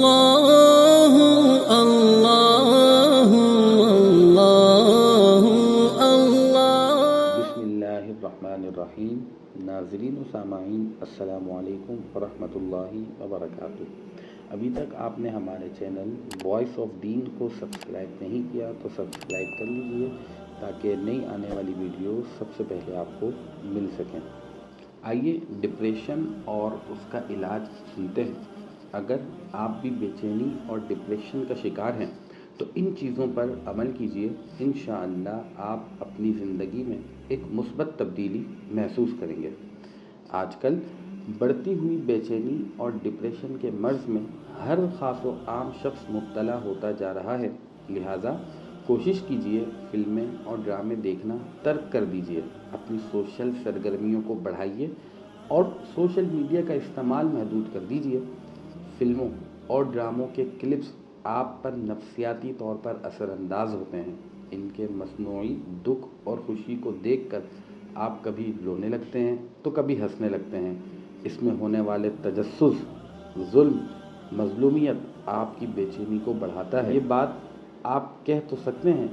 اللہ اللہ اللہ اللہ۔ بسم اللہ الرحمن الرحیم۔ ناظرین و سامعین السلام علیکم ورحمۃ اللہ وبرکاتہ۔ ابھی تک آپ نے ہمارے چینل وائس آف دین کو سبسکرائب نہیں کیا تو سبسکرائب کر لیجئے تاکہ نئی آنے والی ویڈیو سب سے پہلے آپ کو مل سکیں۔ آئیے ڈپریشن اور اس کا علاج سنتے ہیں۔ اگر آپ بھی بے چینی اور ڈپریشن کا شکار ہیں تو ان چیزوں پر عمل کیجئے، انشاءاللہ آپ اپنی زندگی میں ایک مثبت تبدیلی محسوس کریں گے۔ آج کل بڑھتی ہوئی بے چینی اور ڈپریشن کے مرض میں ہر خاص و عام شخص مبتلا ہوتا جا رہا ہے، لہٰذا کوشش کیجئے فلمیں اور ڈرامے دیکھنا ترک کر دیجئے، اپنی سوشل سرگرمیوں کو بڑھائیے اور سوشل میڈیا کا استعمال محدود کر دیجئے۔ فلموں اور ڈراموں کے کلپس آپ پر نفسیاتی طور پر اثر انداز ہوتے ہیں۔ ان کے مصنوعی دکھ اور خوشی کو دیکھ کر آپ کبھی رونے لگتے ہیں تو کبھی ہنسنے لگتے ہیں۔ اس میں ہونے والے تجسس، ظلم، مظلومیت آپ کی بے چینی کو بڑھاتا ہے۔ یہ بات آپ کہہ تو سکتے ہیں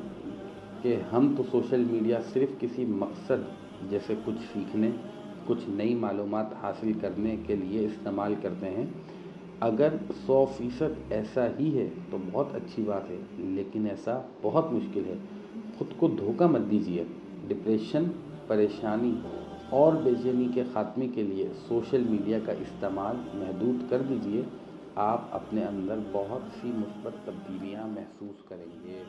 کہ ہم تو سوشل میڈیا صرف کسی مقصد جیسے کچھ سیکھنے، کچھ نئی معلومات حاصل کرنے کے لیے استعمال کرتے ہیں۔ اگر 100% ایسا ہی ہے تو بہت اچھی بات ہے، لیکن ایسا بہت مشکل ہے۔ خود کو دھوکہ مت دیجیے۔ ڈپریشن، پریشانی اور بے چینی کے خاتمے کے لیے سوشل میڈیا کا استعمال محدود کر دیجیے۔ آپ اپنے اندر بہت سی مثبت تبدیلیاں محسوس کریں گے۔